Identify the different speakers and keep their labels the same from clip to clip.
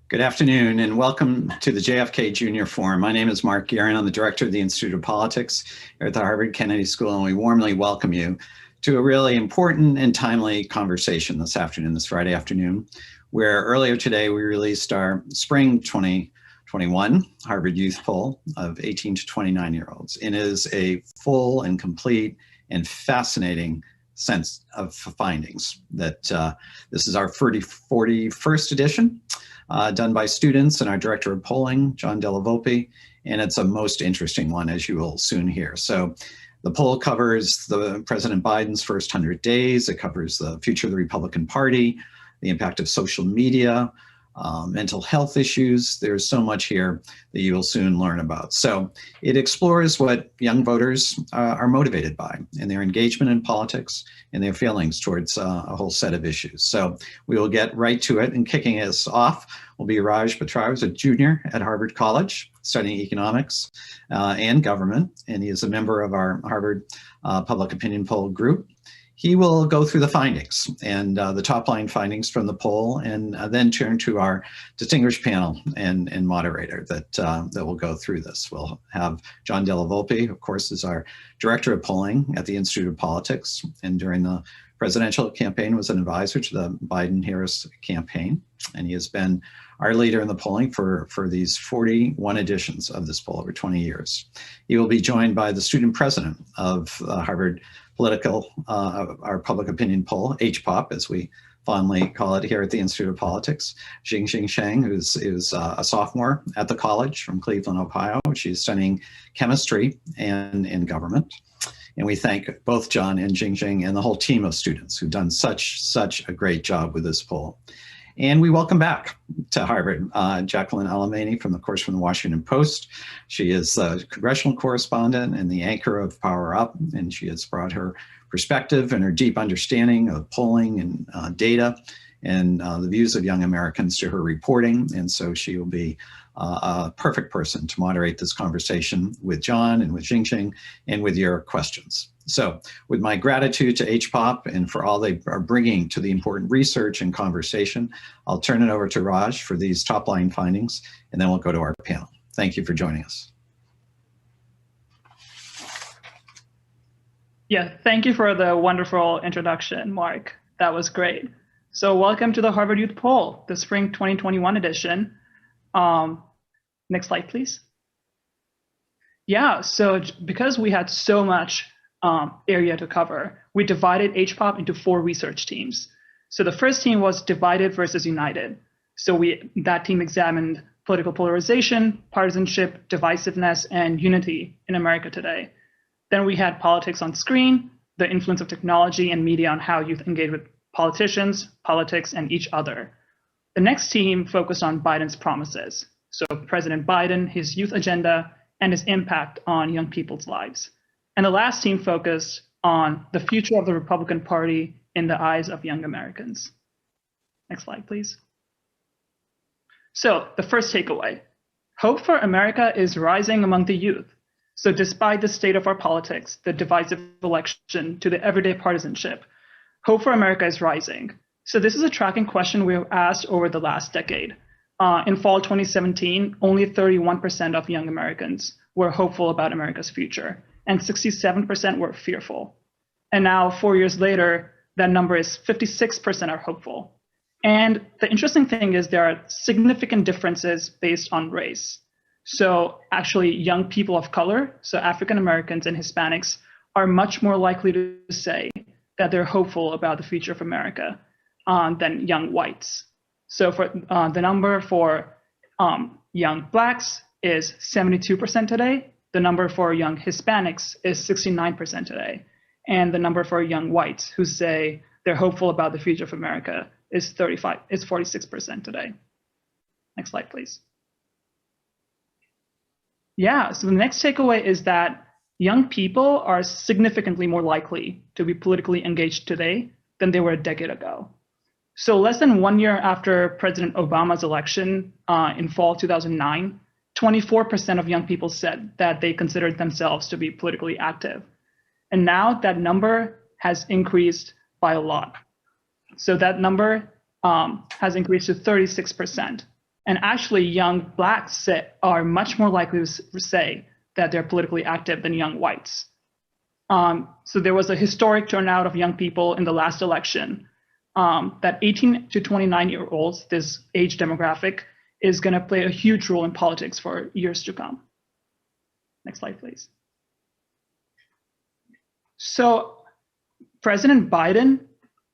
Speaker 1: Good afternoon and welcome to the JFK Jr. Forum. My name is Mark Guerin. I'm the director of the Institute of Politics here at the Harvard Kennedy School, and we warmly welcome you to a really important and timely conversation this afternoon, this Friday afternoon, where earlier today we released our spring 2021 Harvard Youth Poll of 18 to 29-year-olds. It is a full and complete and fascinating sense of findings that this is our 41st edition. Done by students and our director of polling, Della Volpe, and it's a most interesting one, as you will soon hear. So the poll covers the President Biden's first 100 days. It covers the future of the Republican Party, the impact of social media, mental health issues. There's so much here that you will soon learn about. So it explores what young voters are motivated by in their engagement in politics and their feelings towards a whole set of issues. So we will get right to it, and kicking us off will be Raj Patriarch, a junior at Harvard College, studying economics and government, and he is a member of our Harvard Public Opinion Poll group. He will go through the findings and the top line findings from the poll, and then turn to our distinguished panel and moderator that will go through this. We'll have Della Volpe, of course, is our director of polling at the Institute of Politics, and during the presidential campaign was an advisor to the Biden-Harris campaign, and he has been our leader in the polling for these 41 editions of this poll over 20 years. He will be joined by the student president of Harvard our public opinion poll, HPOP, as we fondly call it here at the Institute of Politics, Jing-Jing Shen, who's a sophomore at the college from Cleveland, Ohio. She's studying chemistry and in government. And we thank both John and Jing-Jing and the whole team of students who've done such a great job with this poll. And we welcome back to Harvard, Jacqueline Alemany from the Washington Post. She is a congressional correspondent and the anchor of Power Up, and she has brought her perspective and her deep understanding of polling and data and the views of young Americans to her reporting. And so she will be a perfect person to moderate this conversation with John and with Jing-Jing and with your questions. So with my gratitude to HPOP and for all they are bringing to the important research and conversation, I'll turn it over to Raj for these top line findings, and then we'll go to our panel. Thank you for joining us.
Speaker 2: Yeah, thank you for the wonderful introduction, Mark. That was great. So welcome to the Harvard Youth Poll, the spring 2021 edition. Next slide, please. Yeah, so because we had so much area to cover, we divided HPOP into 4 research teams. So the first team was Divided versus United. So that team examined political polarization, partisanship, divisiveness, and unity in America today. Then we had Politics on Screen, the influence of technology and media on how youth engage with politicians, politics, and each other. The next team focused on Biden's promises. So President Biden, his youth agenda, and his impact on young people's lives. And the last team focused on the future of the Republican Party in the eyes of young Americans. Next slide, please. So the first takeaway, hope for America is rising among the youth. So despite the state of our politics, the divisive election to the everyday partisanship, hope for America is rising. So this is a tracking question we have asked over the last decade. In fall 2017, only 31% of young Americans were hopeful about America's future, and 67% were fearful. And now, 4 years later, that number is 56% are hopeful. And the interesting thing is there are significant differences based on race. So actually, young people of color, so African Americans and Hispanics, are much more likely to say that they're hopeful about the future of America than young whites. So for the number for young Blacks is 72% today. The number for young Hispanics is 69% today. And the number for young whites who say they're hopeful about the future of America is 46% today. Next slide, please. Yeah, so the next takeaway is that young people are significantly more likely to be politically engaged today than they were a decade ago. So less than 1 year after President Obama's election in fall 2009, 24% of young people said that they considered themselves to be politically active. And now that number has increased by a lot. So that number has increased to 36%. And actually, young Blacks are much more likely to say that they're politically active than young whites. So there was a historic turnout of young people in the last election that 18 to 29-year-olds, this age demographic, is going to play a huge role in politics for years to come. Next slide, please. So President Biden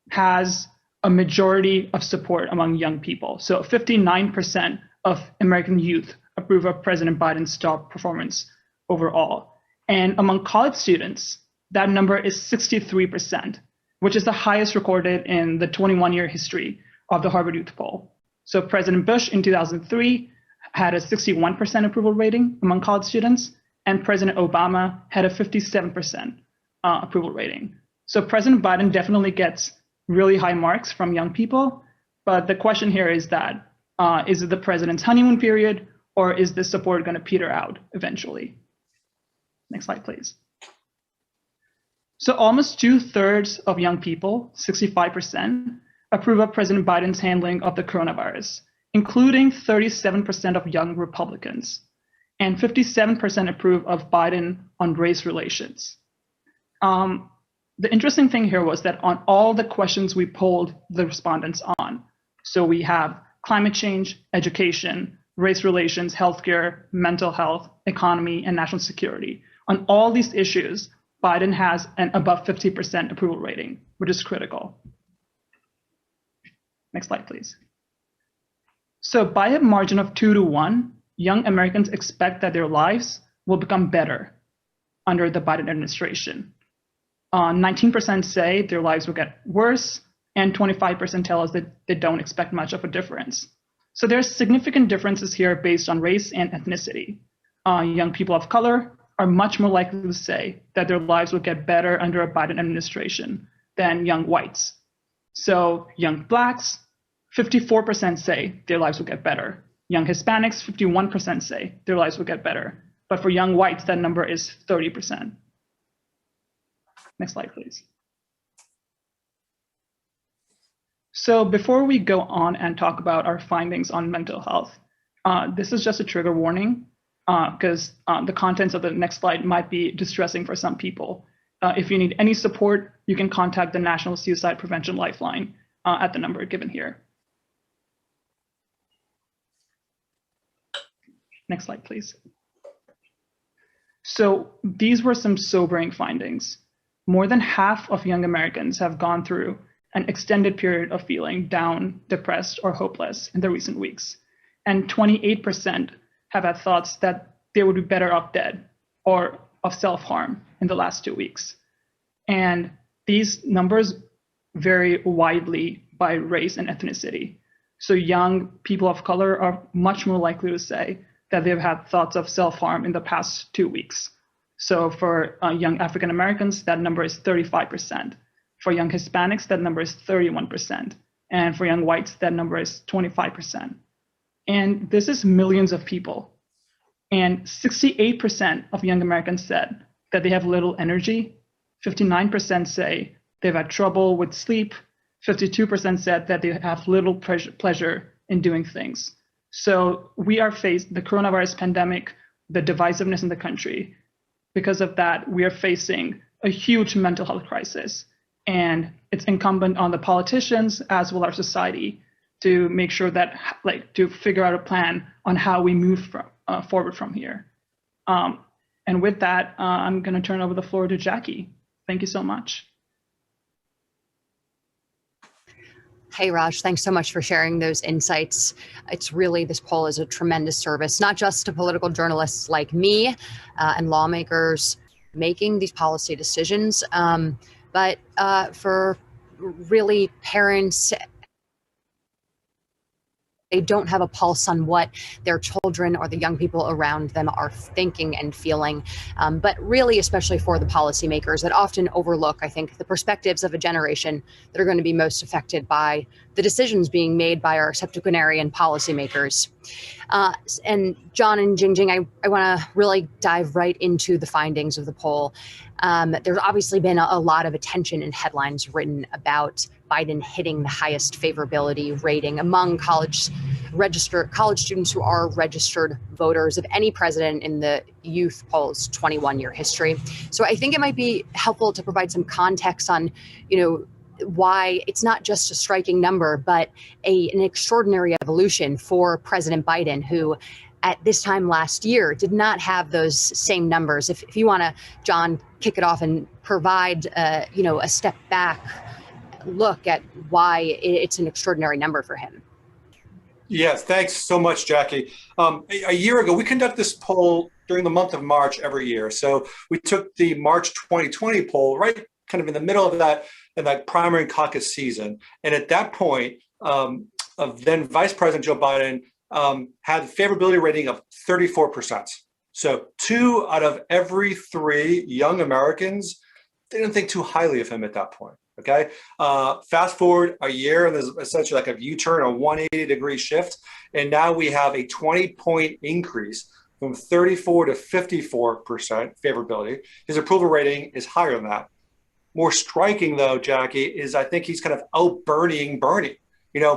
Speaker 2: has a majority of support among young people. So 59% of American youth approve of President Biden's top performance overall. And among college students, that number is 63%, which is the highest recorded in the 21-year history of the Harvard Youth Poll. So President Bush in 2003 had a 61% approval rating among college students, and President Obama had a 57% approval rating. So President Biden definitely gets really high marks from young people, but the question here is that, is it the president's honeymoon period, or is this support going to peter out eventually? Next slide, please. So almost 2/3 of young people, 65%, approve of President Biden's handling of the coronavirus, including 37% of young Republicans, and 57% approve of Biden on race relations. The interesting thing here was that on all the questions we polled the respondents on, so we have climate change, education, race relations, healthcare, mental health, economy, and national security. On all these issues, Biden has an above 50% approval rating, which is critical. Next slide, please. So by a margin of 2 to 1, young Americans expect that their lives will become better under the Biden administration. 19% say their lives will get worse, and 25% tell us that they don't expect much of a difference. So there's significant differences here based on race and ethnicity. Young people of color are much more likely to say that their lives will get better under a Biden administration than young whites. So young Blacks, 54% say their lives will get better. Young Hispanics, 51% say their lives will get better. But for young whites, that number is 30%. Next slide, please. So before we go on and talk about our findings on mental health, this is just a trigger warning because the contents of the next slide might be distressing for some people. If you need any support, you can contact the National Suicide Prevention Lifeline at the number given here. Next slide, please. So these were some sobering findings. More than half of young Americans have gone through an extended period of feeling down, depressed, or hopeless in the recent weeks. And 28% have had thoughts that they would be better off dead or of self-harm in the last 2 weeks. And these numbers vary widely by race and ethnicity. So young people of color are much more likely to say that they've had thoughts of self-harm in the past 2 weeks. So for young African Americans, that number is 35%. For young Hispanics, that number is 31%. And for young whites, that number is 25%. And this is millions of people. And 68% of young Americans said that they have little energy. 59% say they've had trouble with sleep. 52% said that they have little pleasure in doing things. So we are faced the coronavirus pandemic, the divisiveness in the country. Because of that, we are facing a huge mental health crisis. And it's incumbent on the politicians as well as our society to make sure that, to figure out a plan on how we move forward from here. And with that, I'm going to turn over the floor to Jackie. Thank you so much.
Speaker 3: Hey, Raj, thanks so much for sharing those insights. It's really, this poll is a tremendous service, not just to political journalists like me and lawmakers making these policy decisions, but for really parents. They don't have a pulse on what their children or the young people around them are thinking and feeling, but really, especially for the policymakers that often overlook, I think, the perspectives of a generation that are going to be most affected by the decisions being made by our septuagenarian policymakers. And John and Jing-Jing, I want to really dive right into the findings of the poll. There's obviously been a lot of attention and headlines written about Biden hitting the highest favorability rating among college students who are registered voters of any president in the youth poll's 21-year history. So I think it might be helpful to provide some context on, why it's not just a striking number, but an extraordinary evolution for President Biden, who at this time last year did not have those same numbers. If you want to, John, kick it off and provide, a step back look at why it's an extraordinary number for him.
Speaker 4: Yes, thanks so much, Jackie. A year ago, we conduct this poll during the month of March every year. So we took the March 2020 poll right kind of in the middle of that primary and caucus season. And at that point, of then Vice President Joe Biden had a favorability rating of 34%. So 2 out of every 3 young Americans didn't think too highly of him at that point. Okay. Fast forward a year, and there's essentially like a U-turn, a 180-degree shift. And now we have a 20-point increase from 34 to 54% favorability. His approval rating is higher than that. More striking, though, Jackie, is I think he's kind of out-Bernieing Bernie.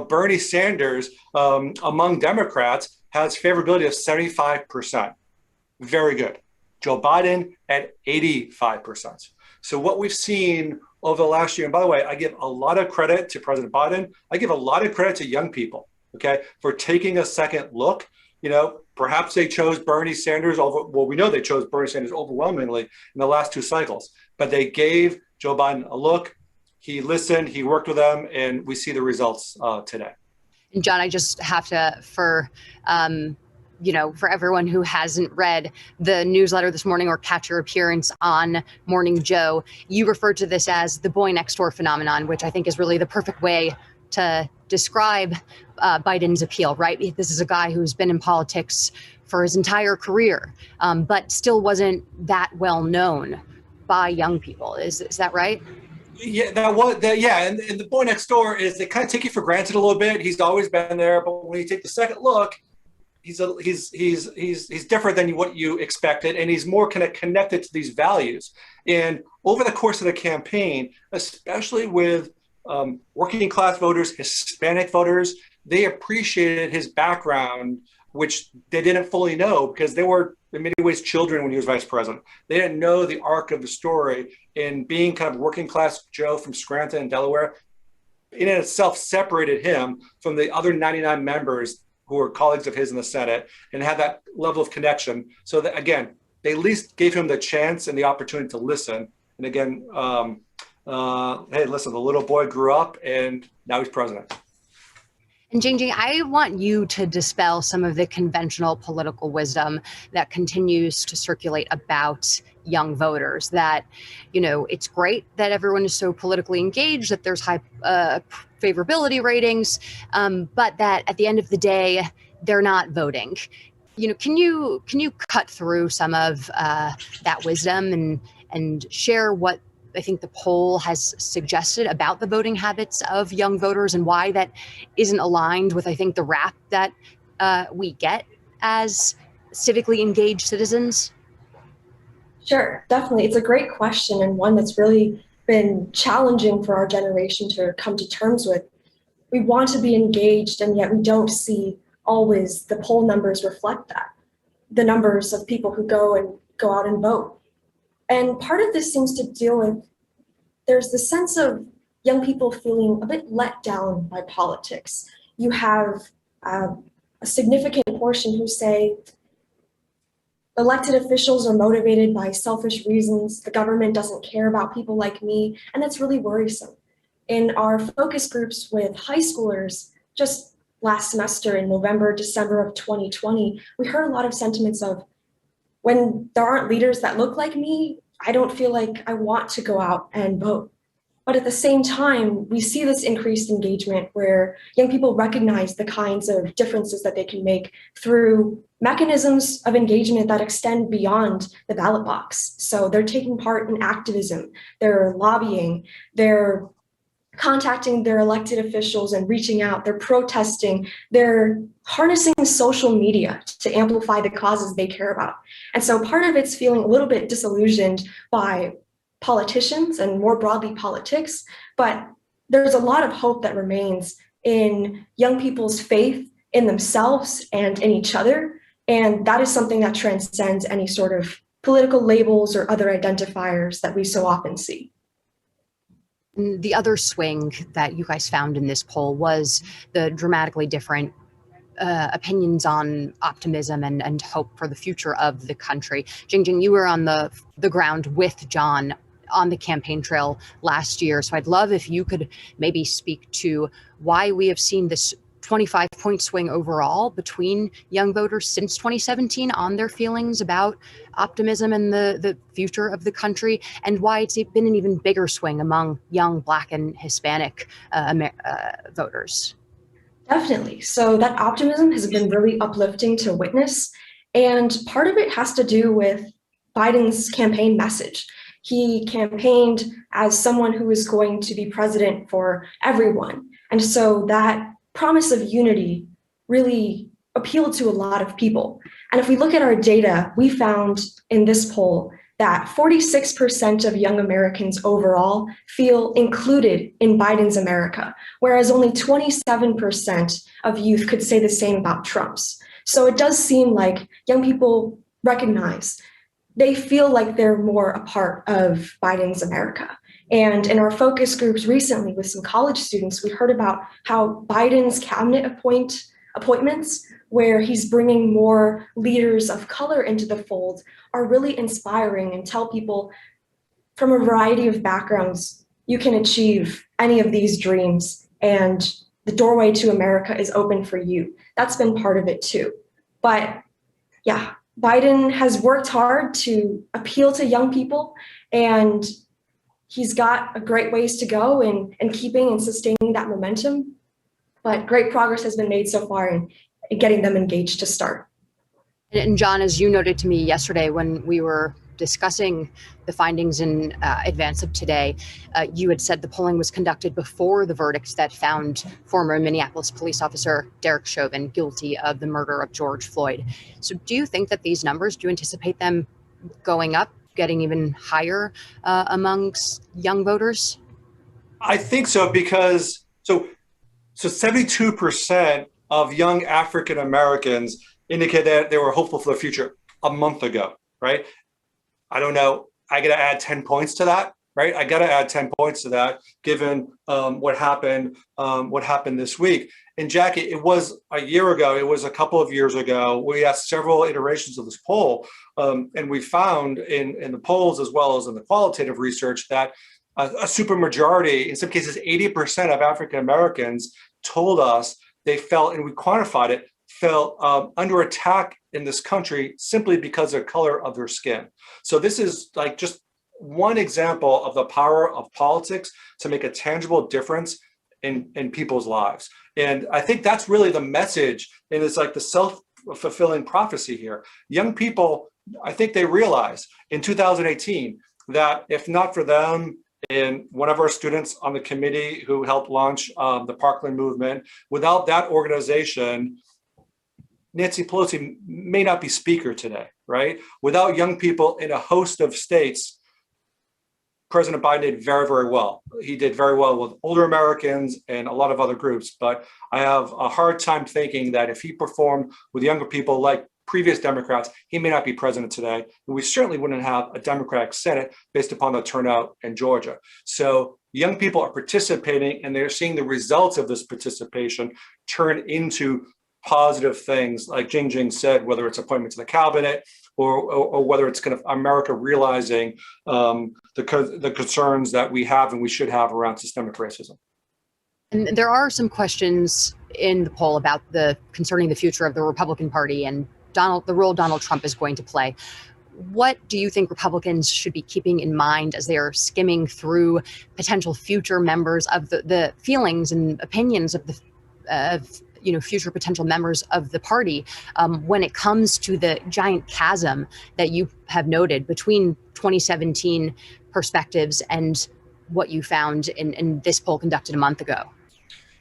Speaker 4: Bernie Sanders among Democrats has favorability of 75%. Very good. Joe Biden at 85%. So what we've seen over the last year, and by the way, I give a lot of credit to President Biden. I give a lot of credit to young people, okay, for taking a second look. Perhaps they chose Bernie Sanders we know they chose Bernie Sanders overwhelmingly in the last 2 cycles, but they gave Joe Biden a look. He listened, he worked with them, and we see the results today.
Speaker 3: And John, I just have to, for everyone who hasn't read the newsletter this morning or catch your appearance on Morning Joe, you referred to this as the boy next door phenomenon, which I think is really the perfect way to describe Biden's appeal, right? This is a guy who's been in politics for his entire career, but still wasn't that well known by young people. Is that right?
Speaker 4: Yeah, and the boy next door is they kind of take you for granted a little bit. He's always been there, but when you take the second look, he's different than what you expected, and he's more kind of connected to these values. And over the course of the campaign, especially with working class voters, Hispanic voters, they appreciated his background, which they didn't fully know because they were in many ways children when he was vice president. They didn't know the arc of the story, and being kind of working class Joe from Scranton and Delaware in itself separated him from the other 99 members who were colleagues of his in the Senate and had that level of connection. So that, again, they at least gave him the chance and the opportunity to listen. And again, hey, listen, the little boy grew up and now he's president.
Speaker 3: And Jing-Jing, I want you to dispel some of the conventional political wisdom that continues to circulate about young voters, that, it's great that everyone is so politically engaged, that there's high favorability ratings, but that at the end of the day, they're not voting. Can you cut through some of that wisdom and share what I think the poll has suggested about the voting habits of young voters and why that isn't aligned with, I think, the rap that we get as civically engaged citizens?
Speaker 5: Sure, definitely. It's a great question, and one that's really been challenging for our generation to come to terms with. We want to be engaged, and yet we don't see always the poll numbers reflect that. The numbers of people who go out and vote. And part of this seems to deal with, there's the sense of young people feeling a bit let down by politics. You have a significant portion who say elected officials are motivated by selfish reasons. The government doesn't care about people like me, and that's really worrisome. In our focus groups with high schoolers, just last semester in November, December of 2020, we heard a lot of sentiments of, when there aren't leaders that look like me, I don't feel like I want to go out and vote. But at the same time, we see this increased engagement where young people recognize the kinds of differences that they can make through mechanisms of engagement that extend beyond the ballot box. So they're taking part in activism, they're lobbying, they're contacting their elected officials and reaching out, they're protesting, they're harnessing social media to amplify the causes they care about. And so part of it's feeling a little bit disillusioned by politicians and more broadly politics, but there's a lot of hope that remains in young people's faith in themselves and in each other. And that is something that transcends any sort of political labels or other identifiers that we so often see.
Speaker 3: The other swing that you guys found in this poll was the dramatically different opinions on optimism and hope for the future of the country. Jing-Jing, you were on the ground with John on the campaign trail last year. So I'd love if you could maybe speak to why we have seen this 25-point swing overall between young voters since 2017 on their feelings about optimism and the future of the country, and why it's been an even bigger swing among young Black and Hispanic voters.
Speaker 5: Definitely. So that optimism has been really uplifting to witness. And part of it has to do with Biden's campaign message. He campaigned as someone who is going to be president for everyone. And so that promise of unity really appealed to a lot of people. And if we look at our data, we found in this poll that 46% of young Americans overall feel included in Biden's America, whereas only 27% of youth could say the same about Trump's. So it does seem like young people recognize they feel like they're more a part of Biden's America. And in our focus groups recently with some college students, we heard about how Biden's cabinet appointments, where he's bringing more leaders of color into the fold, are really inspiring and tell people from a variety of backgrounds, you can achieve any of these dreams and the doorway to America is open for you. That's been part of it too. But yeah, Biden has worked hard to appeal to young people, and he's got a great ways to go in keeping and sustaining that momentum. But great progress has been made so far in getting them engaged to start.
Speaker 3: And John, as you noted to me yesterday when we were discussing the findings in advance of today, you had said the polling was conducted before the verdicts that found former Minneapolis police officer Derek Chauvin guilty of the murder of George Floyd. So do you think that these numbers, do you anticipate them going up, getting even higher amongst young voters?
Speaker 4: I think so, because so 72% of young African Americans indicated that they were hopeful for the future a month ago, right? I don't know. I got to add 10 points to that, right? I got to add 10 points to that, given what happened this week. And Jackie, it was a year ago. It was a couple of years ago. We asked several iterations of this poll, and we found in the polls as well as in the qualitative research that a supermajority, in some cases 80% of African Americans, told us they felt, and we quantified it, felt under attack in this country simply because of the color of their skin. So this is like just one example of the power of politics to make a tangible difference in people's lives. And I think that's really the message, and it's like the self-fulfilling prophecy here. Young people, I think they realize in 2018 that if not for them, and one of our students on the committee who helped launch the Parkland movement, without that organization, Nancy Pelosi may not be speaker today, right? Without young people in a host of states, President Biden did very, very well. He did very well with older Americans and a lot of other groups, but I have a hard time thinking that if he performed with younger people like previous Democrats, he may not be president today. And we certainly wouldn't have a Democratic Senate based upon the turnout in Georgia. So young people are participating, and they're seeing the results of this participation turn into positive things, like Jing-Jing said, whether it's appointment to the cabinet or whether it's kind of America realizing the concerns that we have and we should have around systemic racism.
Speaker 3: And there are some questions in the poll about concerning the future of the Republican Party and the role Donald Trump is going to play. What do you think Republicans should be keeping in mind as they are skimming through potential future members of the feelings and opinions of future potential members of the party when it comes to the giant chasm that you have noted between 2017 perspectives and what you found in this poll conducted a month ago?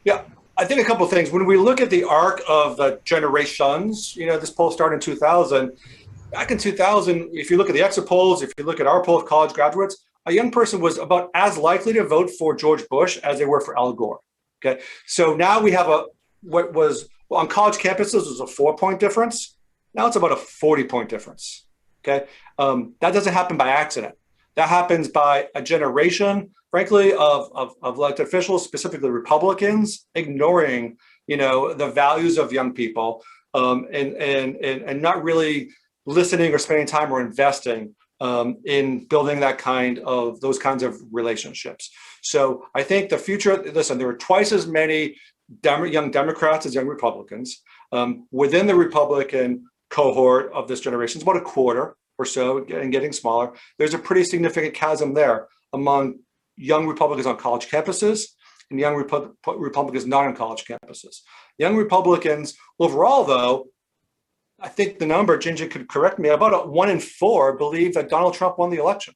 Speaker 4: Yeah, I think a couple of things. When we look at the arc of the generations, this poll started in 2000. Back in 2000, if you look at the exit polls, if you look at our poll of college graduates, a young person was about as likely to vote for George Bush as they were for Al Gore. Okay, so now we have what was on college campuses was a 4-point difference. Now it's about a 40-point difference. Okay, that doesn't happen by accident. That happens by a generation, frankly, of elected officials, specifically Republicans, ignoring, the values of young people, and not really listening or spending time or investing in building those kinds of relationships. So I think the future. Listen, there are twice as many young Democrats as young Republicans. Within the Republican cohort of this generation, it's about a quarter or so, and getting smaller. There's a pretty significant chasm there among young Republicans on college campuses and young Republicans not on college campuses. Young Republicans overall, though, I think the number, Jing-Jing could correct me, about 1 in 4 believe that Donald Trump won the election,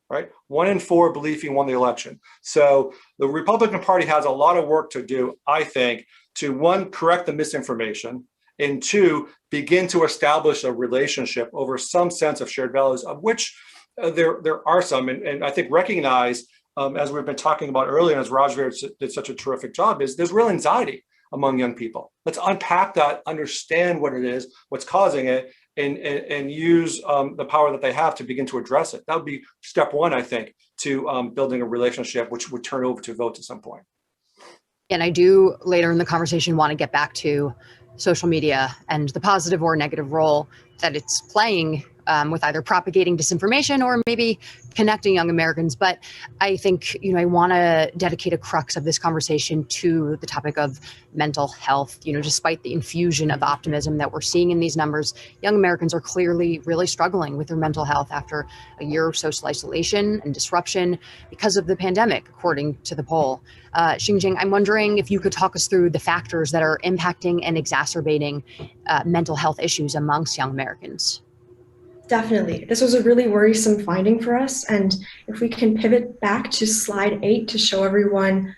Speaker 4: right? 1 in 4 believe he won the election. So the Republican Party has a lot of work to do, I think, to, 1, correct the misinformation, and 2, begin to establish a relationship over some sense of shared values, of which there are some, and I think recognize, as we've been talking about earlier, and as Raj did such a terrific job, is there's real anxiety among young people. Let's unpack that, understand what it is, what's causing it, and use the power that they have to begin to address it. That would be step 1, I think, to building a relationship, which would turn over to votes at some point.
Speaker 3: And I do later in the conversation want to get back to social media and the positive or negative role that it's playing with either propagating disinformation or maybe connecting young Americans. But I think, I want to dedicate a crux of this conversation to the topic of mental health. Despite the infusion of optimism that we're seeing in these numbers, young Americans are clearly really struggling with their mental health after a year of social isolation and disruption because of the pandemic, according to the poll. Jing-Jing, I'm wondering if you could talk us through the factors that are impacting and exacerbating mental health issues amongst young Americans.
Speaker 5: Definitely. This was a really worrisome finding for us. And if we can pivot back to slide 8 to show everyone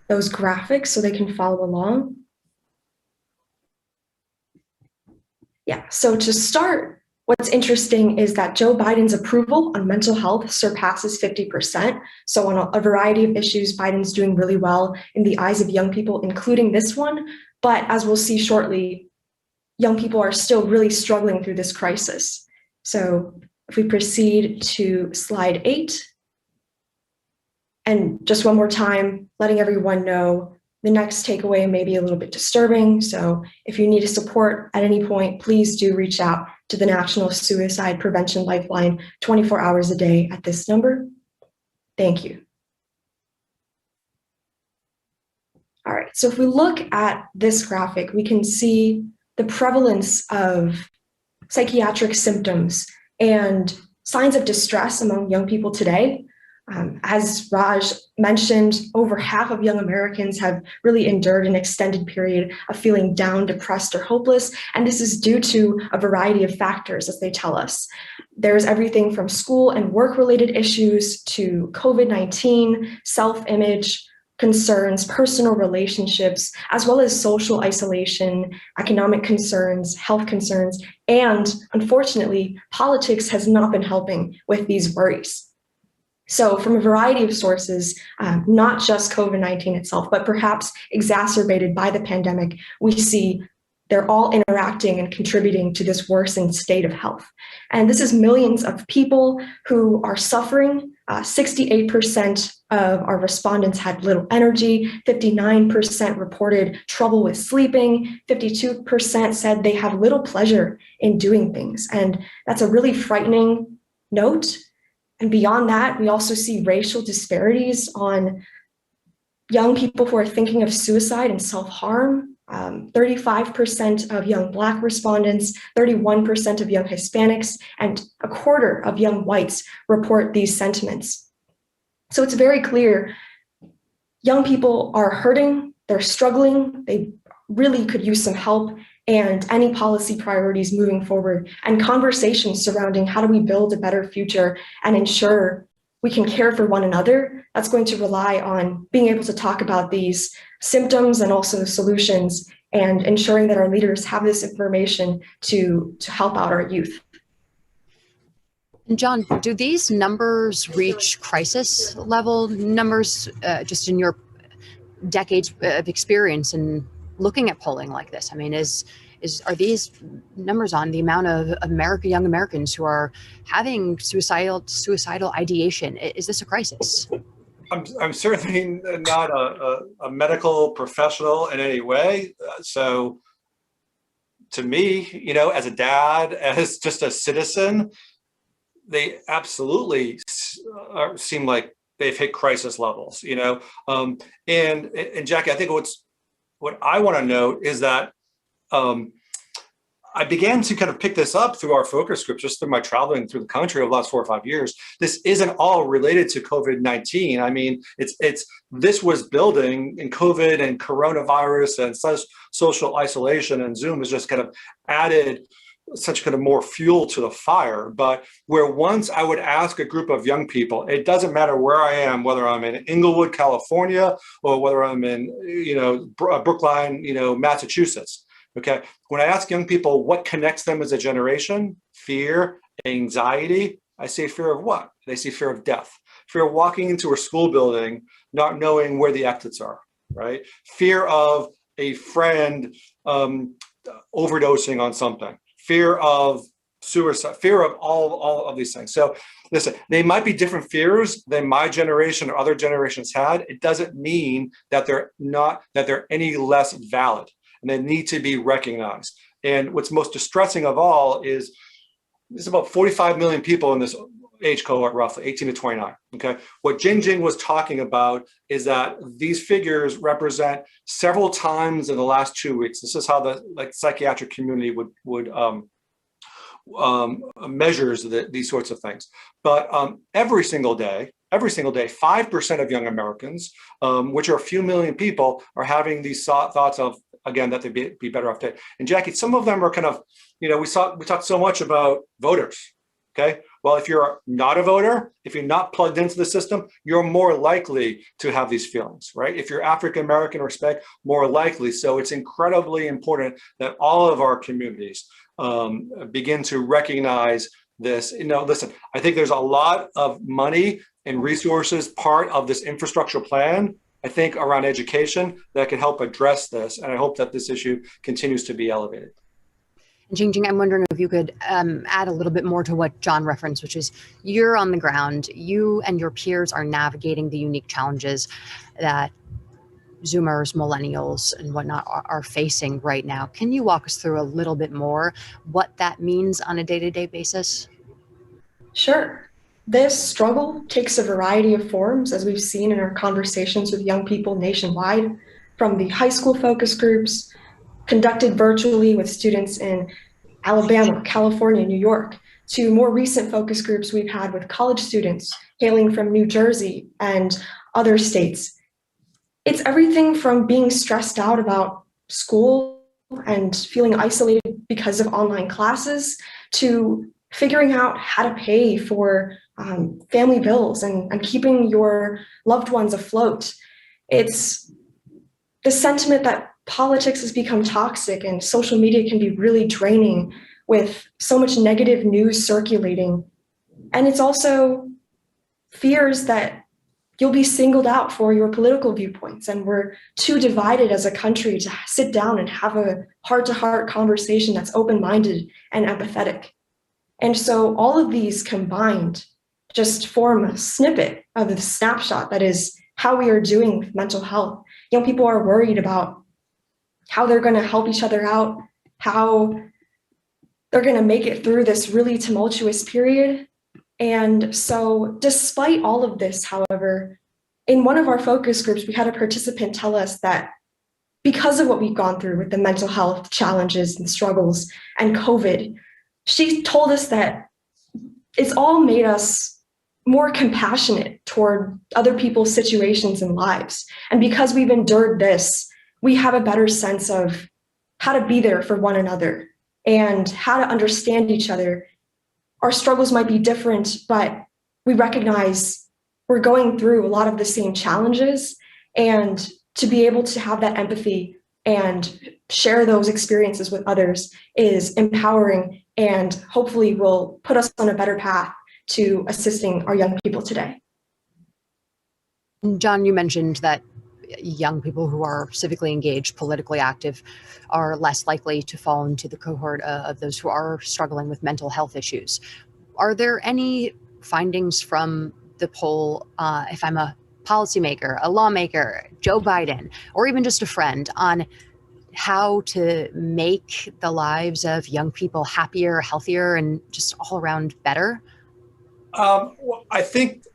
Speaker 5: those graphics so they can follow along. Yeah, so to start, what's interesting is that Joe Biden's approval on mental health surpasses 50%. So on a variety of issues, Biden's doing really well in the eyes of young people, including this one. But as we'll see shortly, young people are still really struggling through this crisis. So if we proceed to slide 8, and just one more time, letting everyone know the next takeaway may be a little bit disturbing. So if you need support at any point, please do reach out to the National Suicide Prevention Lifeline 24 hours a day at this number. Thank you. All right, so if we look at this graphic, we can see the prevalence of psychiatric symptoms and signs of distress among young people today. As Raj mentioned, over half of young Americans have really endured an extended period of feeling down, depressed, or hopeless. And this is due to a variety of factors, as they tell us. There's everything from school and work-related issues to COVID-19, self-image concerns, personal relationships, as well as social isolation, economic concerns, health concerns, and unfortunately, politics has not been helping with these worries. So from a variety of sources, not just COVID-19 itself, but perhaps exacerbated by the pandemic, we see they're all interacting and contributing to this worsened state of health. And this is millions of people who are suffering. 68% of our respondents had little energy, 59% reported trouble with sleeping, 52% said they have little pleasure in doing things. And that's a really frightening note. And beyond that, we also see racial disparities on young people who are thinking of suicide and self-harm. 35% of young Black respondents, 31% of young Hispanics, and a quarter of young whites report these sentiments. So it's very clear young people are hurting, they're struggling, they really could use some help, and any policy priorities moving forward and conversations surrounding how do we build a better future and ensure we can care for one another. That's going to rely on being able to talk about these symptoms and also solutions and ensuring that our leaders have this information to help out our youth.
Speaker 3: And John, do these numbers reach crisis level numbers just in your decades of experience in looking at polling like this? I mean, are these numbers on the amount of young Americans who are having suicidal ideation? Is this a crisis?
Speaker 4: I'm certainly not a medical professional in any way. So to me, as a dad, as just a citizen, they absolutely seem like they've hit crisis levels, and Jackie, I think what I want to note is that I began to kind of pick this up through our focus group, just through my traveling through the country over the last 4 or 5 years. This isn't all related to COVID-19. I mean, this was building in COVID and coronavirus and social isolation, and Zoom has just kind of added such kind of more fuel to the fire. But where once I would ask a group of young people, it doesn't matter where I am, whether I'm in Inglewood, California, or whether I'm in, Brookline, Massachusetts. Okay. When I ask young people what connects them as a generation, fear, anxiety, I say fear of what? They say fear of death, fear of walking into a school building, not knowing where the exits are, right? Fear of a friend overdosing on something, fear of suicide, fear of all of these things. So listen, they might be different fears than my generation or other generations had. It doesn't mean that they're any less valid, and they need to be recognized. And what's most distressing of all is there's about 45 million people in this age cohort, roughly 18 to 29. Okay. What Jing-Jing was talking about is that these figures represent several times in the last 2 weeks. This is how the psychiatric community would measures these sorts of things. But every single day, 5% of young Americans, which are a few million people, are having these thoughts of, again, that they'd be better off dead. And Jackie, some of them are kind of, we talked so much about voters. Okay. Well, if you're not a voter, if you're not plugged into the system, you're more likely to have these feelings, right? If you're African American or Hispanic, more likely. So it's incredibly important that all of our communities begin to recognize this. Listen, I think there's a lot of money and resources, part of this infrastructure plan, I think, around education that can help address this. And I hope that this issue continues to be elevated.
Speaker 3: Jing-Jing, I'm wondering if you could add a little bit more to what John referenced, which is you're on the ground, you and your peers are navigating the unique challenges that Zoomers, millennials, and whatnot are facing right now. Can you walk us through a little bit more what that means on a day-to-day basis?
Speaker 5: Sure. This struggle takes a variety of forms, as we've seen in our conversations with young people nationwide, from the high school focus groups conducted virtually with students in Alabama, California, New York, to more recent focus groups we've had with college students hailing from New Jersey and other states. It's everything from being stressed out about school and feeling isolated because of online classes to figuring out how to pay for family bills and keeping your loved ones afloat. It's the sentiment that politics has become toxic and social media can be really draining with so much negative news circulating. And it's also fears that you'll be singled out for your political viewpoints, and we're too divided as a country to sit down and have a heart-to-heart conversation that's open-minded and empathetic. And so all of these combined just form a snippet of the snapshot that is how we are doing with mental health. Young people are worried about how they're going to help each other out, how they're going to make it through this really tumultuous period. And so despite all of this, however, in one of our focus groups, we had a participant tell us that because of what we've gone through with the mental health challenges and struggles and COVID, she told us that it's all made us more compassionate toward other people's situations and lives. And because we've endured this, we have a better sense of how to be there for one another and how to understand each other. Our struggles might be different, but we recognize we're going through a lot of the same challenges, and to be able to have that empathy and share those experiences with others is empowering and hopefully will put us on a better path to assisting our young people today.
Speaker 3: John, you mentioned that young people who are civically engaged, politically active, are less likely to fall into the cohort of those who are struggling with mental health issues. Are there any findings from the poll, if I'm a policymaker, a lawmaker, Joe Biden, or even just a friend, on how to make the lives of young people happier, healthier, and just all around better?
Speaker 4: Well, I think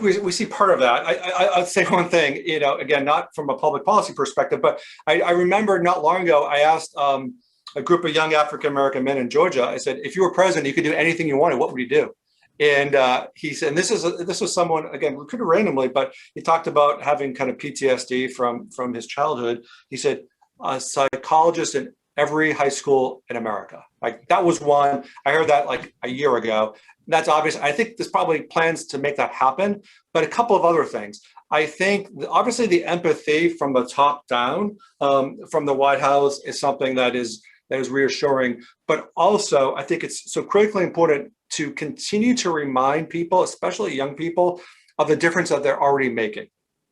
Speaker 4: we see part of that. I'd say one thing, again, not from a public policy perspective, but I remember not long ago, I asked a group of young African-American men in Georgia, I said, if you were president, you could do anything you wanted, what would you do? And he said, and this was someone, again, recruited randomly, but he talked about having kind of PTSD from his childhood. He said, a psychologist in every high school in America. Like, that was one. I heard that like a year ago. That's obvious. I think there's probably plans to make that happen, but a couple of other things. I think obviously the empathy from the top down, from the White House, is something that is reassuring, but also I think it's so critically important to continue to remind people, especially young people, of the difference that they're already making,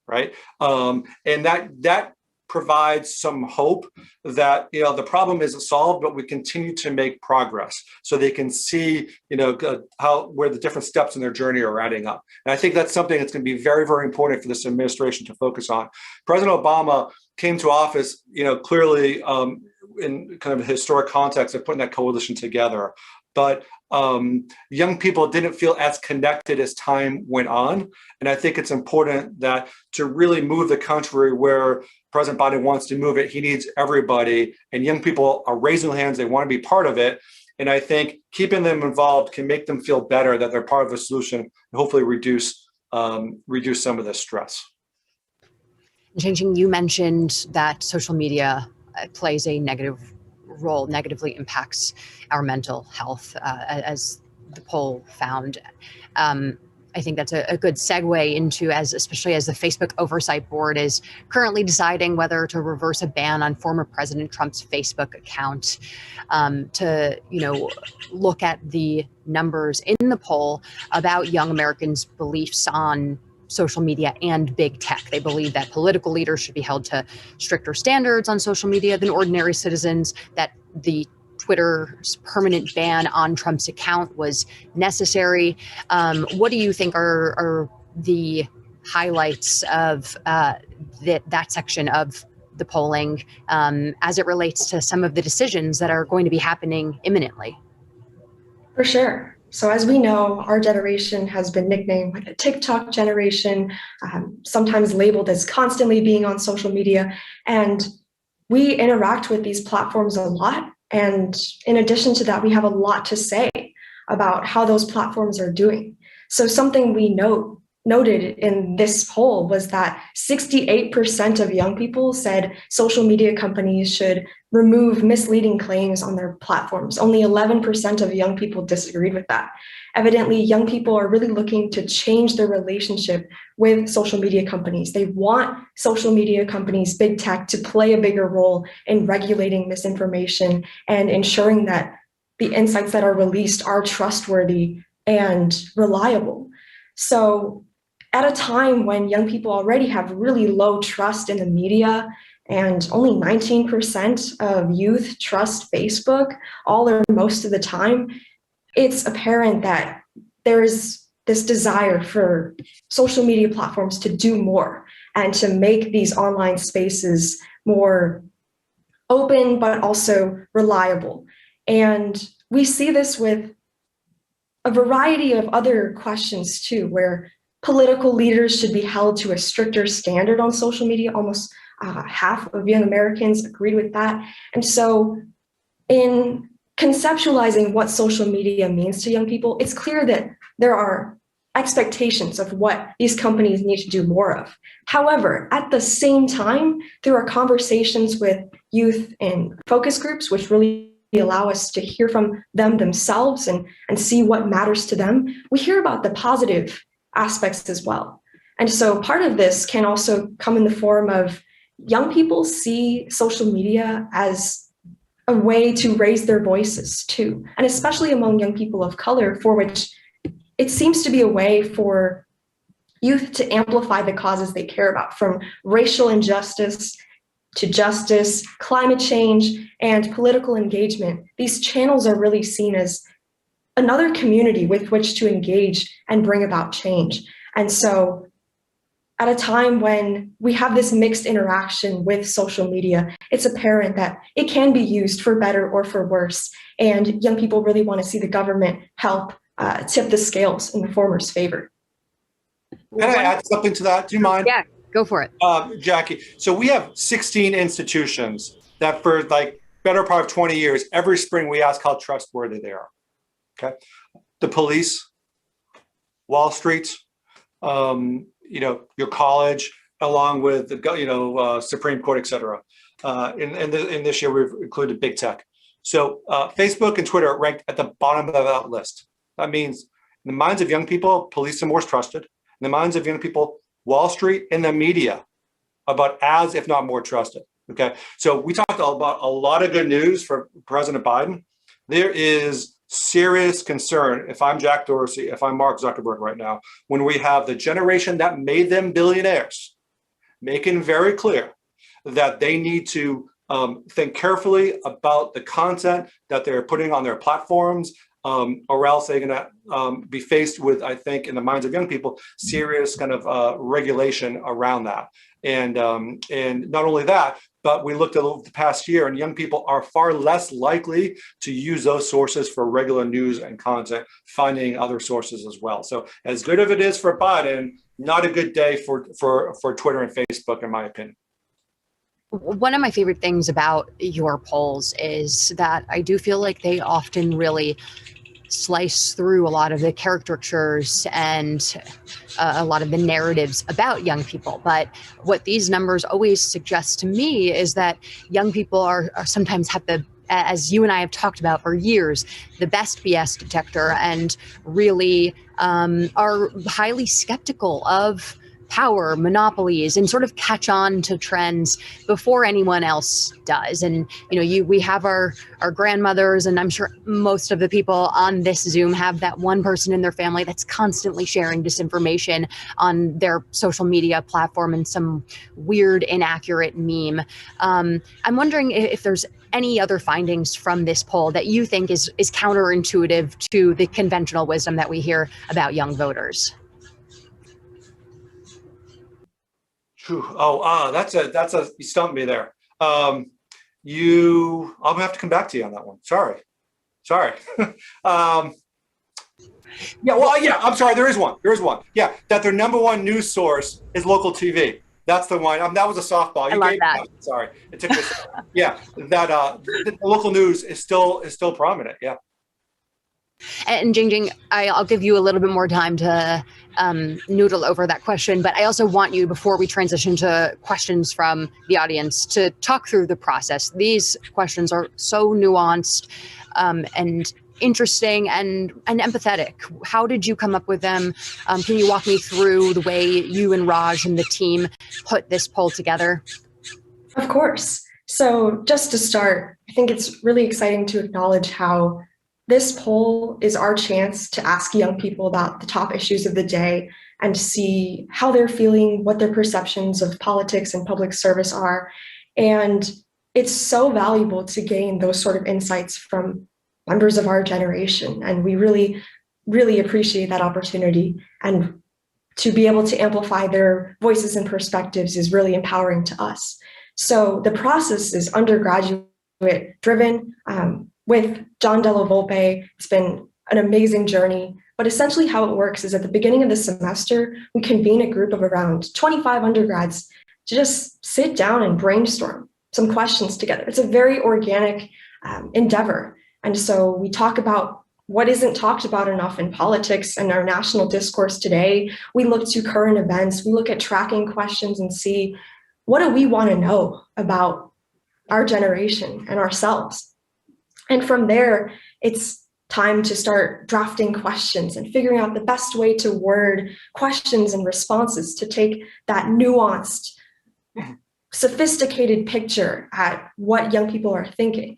Speaker 4: right? And that provides some hope that the problem isn't solved, but we continue to make progress, so they can see where the different steps in their journey are adding up. And I think that's something that's going to be very, very important for this administration to focus on. President Obama came to office, clearly in kind of a historic context of putting that coalition together, but young people didn't feel as connected as time went on. And I think it's important that to really move the country where President Biden wants to move it, he needs everybody. And young people are raising their hands, they want to be part of it. And I think keeping them involved can make them feel better that they're part of the solution and hopefully reduce some of the stress.
Speaker 3: Jing-Jing, you mentioned that social media plays a negative role, negatively impacts our mental health, as the poll found. I think that's a good segue into, especially as the Facebook Oversight Board is currently deciding whether to reverse a ban on former President Trump's Facebook account, to look at the numbers in the poll about young Americans' beliefs on social media and big tech. They believe that political leaders should be held to stricter standards on social media than ordinary citizens, that the Twitter's permanent ban on Trump's account was necessary. What do you think are the highlights of that section of the polling as it relates to some of the decisions that are going to be happening imminently?
Speaker 5: For sure. So as we know, our generation has been nicknamed like the TikTok generation, sometimes labeled as constantly being on social media. And we interact with these platforms a lot. And in addition to that, we have a lot to say about how those platforms are doing. So something we noted in this poll was that 68% of young people said social media companies should remove misleading claims on their platforms. Only 11% of young people disagreed with that. Evidently, young people are really looking to change their relationship with social media companies. They want social media companies, big tech, to play a bigger role in regulating misinformation and ensuring that the insights that are released are trustworthy and reliable. So at a time when young people already have really low trust in the media, and only 19% of youth trust Facebook all or most of the time, it's apparent that there is this desire for social media platforms to do more and to make these online spaces more open, but also reliable. And we see this with a variety of other questions too, where political leaders should be held to a stricter standard on social media. Almost half of young Americans agreed with that. And so in conceptualizing what social media means to young people, it's clear that there are expectations of what these companies need to do more of. However, at the same time, there are conversations with youth in focus groups, which really allow us to hear from them themselves and see what matters to them. We hear about the positive aspects as well. And so part of this can also come in the form of young people see social media as a way to raise their voices too, and especially among young people of color, for which it seems to be a way for youth to amplify the causes they care about, from racial injustice to justice, climate change, and political engagement. These channels are really seen as another community with which to engage and bring about change. And so at a time when we have this mixed interaction with social media, it's apparent that it can be used for better or for worse. And young people really want to see the government help tip the scales in the former's favor.
Speaker 4: Can I add something to that? Do you mind?
Speaker 3: Yeah, go for it.
Speaker 4: Jackie, so we have 16 institutions that for like better part of 20 years, every spring we ask how trustworthy they are. Okay. The police, Wall Street, your college, along with the Supreme Court, et cetera. In this year, we've included big tech. So Facebook and Twitter are ranked at the bottom of that list. That means in the minds of young people, police are more trusted. In the minds of young people, Wall Street and the media about as, if not more trusted. Okay. So we talked about a lot of good news for President Biden. There is serious concern, if I'm Jack Dorsey, if I'm Mark Zuckerberg right now, when we have the generation that made them billionaires making very clear that they need to think carefully about the content that they're putting on their platforms, or else they're going to be faced with, I think, in the minds of young people, serious kind of regulation around that. And not only that, but we looked at the past year, and young people are far less likely to use those sources for regular news and content, finding other sources as well. So as good as it is for Biden, not a good day for Twitter and Facebook, in my opinion.
Speaker 3: One of my favorite things about your polls is that I do feel like they often really slice through a lot of the caricatures and a lot of the narratives about young people. But what these numbers always suggest to me is that young people are sometimes have the, as you and I have talked about for years, the best BS detector, and really are highly skeptical of power, monopolies, and sort of catch on to trends before anyone else does. And we have our grandmothers, and I'm sure most of the people on this Zoom have that one person in their family that's constantly sharing disinformation on their social media platform and some weird, inaccurate meme. I'm wondering if there's any other findings from this poll that you think is counterintuitive to the conventional wisdom that we hear about young voters.
Speaker 4: That's a you stumped me there. I'll have to come back to you on that one. Sorry. I'm sorry. There is one. Yeah, that their number one news source is local TV. That's the one. That was a softball.
Speaker 3: I love that.
Speaker 4: Sorry, it took me. Yeah, that the local news is still prominent. Yeah.
Speaker 3: And Jing-Jing, I'll give you a little bit more time to noodle over that question, but I also want you, before we transition to questions from the audience, to talk through the process. These questions are so nuanced and interesting and empathetic. How did you come up with them? Can you walk me through the way you and Raj and the team put this poll together?
Speaker 5: Of course. So just to start, I think it's really exciting to acknowledge how this poll is our chance to ask young people about the top issues of the day and see how they're feeling, what their perceptions of politics and public service are. And it's so valuable to gain those sort of insights from members of our generation. And we really, really appreciate that opportunity. And to be able to amplify their voices and perspectives is really empowering to us. So the process is undergraduate driven. With Della Volpe, it's been an amazing journey. But essentially how it works is at the beginning of the semester, we convene a group of around 25 undergrads to just sit down and brainstorm some questions together. It's a very organic endeavor. And so we talk about what isn't talked about enough in politics and our national discourse today. We look to current events. We look at tracking questions and see, what do we want to know about our generation and ourselves? And from there, it's time to start drafting questions and figuring out the best way to word questions and responses to take that nuanced, sophisticated picture at what young people are thinking.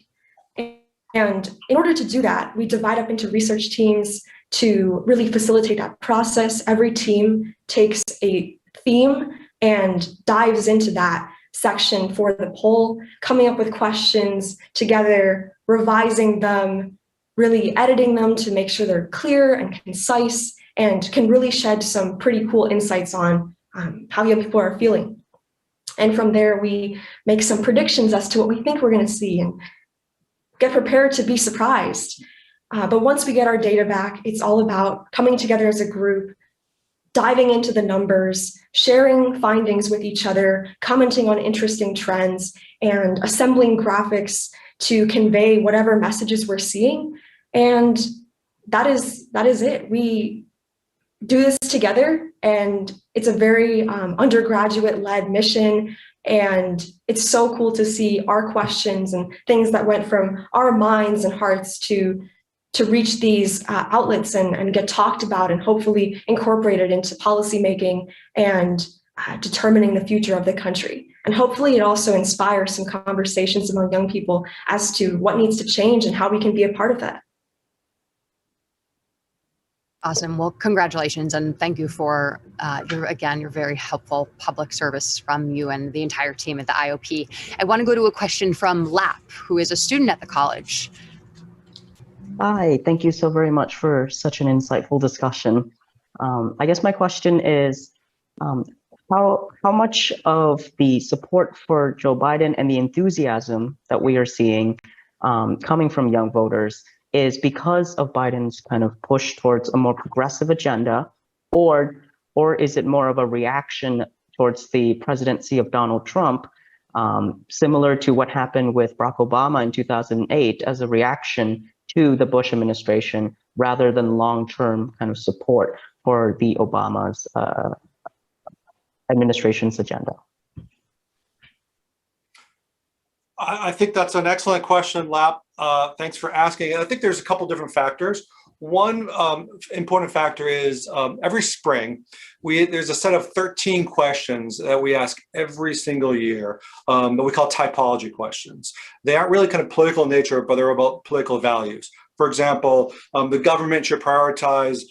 Speaker 5: And in order to do that, we divide up into research teams to really facilitate that process. Every team takes a theme and dives into that section for the poll, coming up with questions together, revising them, really editing them to make sure they're clear and concise, and can really shed some pretty cool insights on how young people are feeling. And from there, we make some predictions as to what we think we're going to see and get prepared to be surprised. But once we get our data back, it's all about coming together as a group, diving into the numbers, sharing findings with each other, commenting on interesting trends, and assembling graphics to convey whatever messages we're seeing. And that is it. We do this together, and it's a very undergraduate-led mission. And it's so cool to see our questions and things that went from our minds and hearts to reach these outlets and get talked about and hopefully incorporated into policymaking and determining the future of the country. And hopefully it also inspires some conversations among young people as to what needs to change and how we can be a part of that.
Speaker 3: Awesome. Well, congratulations, and thank you for your very helpful public service from you and the entire team at the IOP. I want to go to a question from Lap, who is a student at the college.
Speaker 6: Hi, thank you so very much for such an insightful discussion. I guess my question is, how much of the support for Joe Biden and the enthusiasm that we are seeing coming from young voters is because of Biden's kind of push towards a more progressive agenda, or is it more of a reaction towards the presidency of Donald Trump, similar to what happened with Barack Obama in 2008 as a reaction to the Bush administration, rather than long-term kind of support for the Obama's administration's agenda?
Speaker 4: I think that's an excellent question, Lap. Thanks for asking. I think there's a couple different factors. One important factor is every spring, there's a set of 13 questions that we ask every single year that we call typology questions. They aren't really kind of political in nature, but they're about political values. For example, the government should prioritize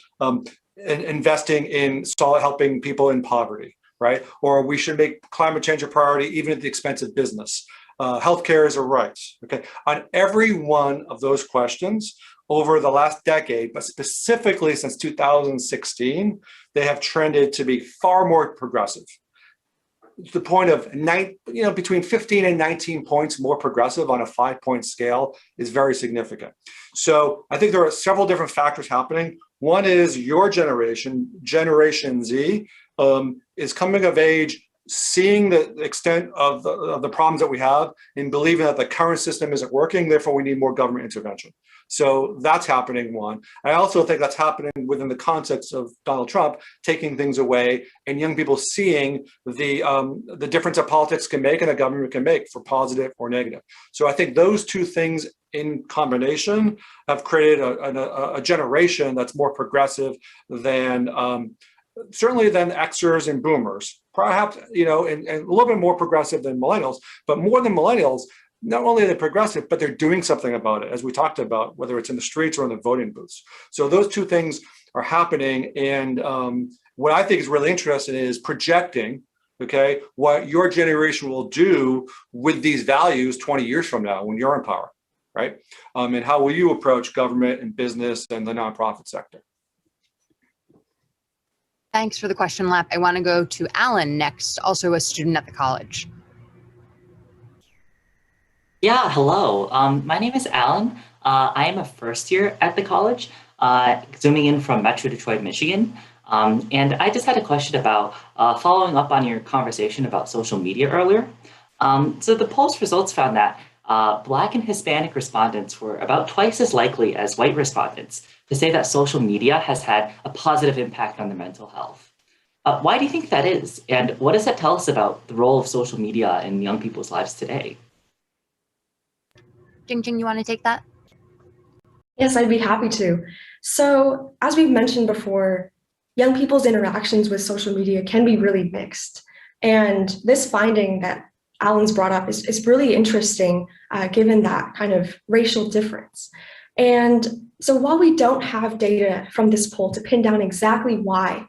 Speaker 4: investing in helping people in poverty, right? Or we should make climate change a priority even at the expense of business. Healthcare is a right. Okay, on every one of those questions over the last decade, but specifically since 2016, they have trended to be far more progressive. To the point of between 15 and 19 points more progressive on a 5-point scale is very significant. So I think there are several different factors happening. One is your generation, Generation Z, is coming of age, seeing the extent of the problems that we have and believing that the current system isn't working, therefore we need more government intervention. So that's happening, one. I also think that's happening within the context of Donald Trump taking things away and young people seeing the difference that politics can make and a government can make for positive or negative. So I think those two things in combination have created a generation that's more progressive than certainly than Xers and Boomers, perhaps, and a little bit more progressive than millennials, but more than millennials. Not only are they progressive, but they're doing something about it, as we talked about, whether it's in the streets or in the voting booths. So those two things are happening. And what I think is really interesting is projecting, okay, what your generation will do with these values 20 years from now when you're in power, right? And how will you approach government and business and the nonprofit sector?
Speaker 3: Thanks for the question, Lap. I want to go to Alan next, also a student at the college.
Speaker 7: Yeah, hello. My name is Alan. I am a first year at the college, zooming in from Metro Detroit, Michigan. And I just had a question about following up on your conversation about social media earlier. So the poll's results found that Black and Hispanic respondents were about twice as likely as white respondents to say that social media has had a positive impact on their mental health. Why do you think that is? And what does that tell us about the role of social media in young people's lives today?
Speaker 3: Jing-Jing, you want to take that?
Speaker 5: Yes, I'd be happy to. So as we've mentioned before, young people's interactions with social media can be really mixed. And this finding that Alan's brought up is really interesting, given that kind of racial difference. And so while we don't have data from this poll to pin down exactly why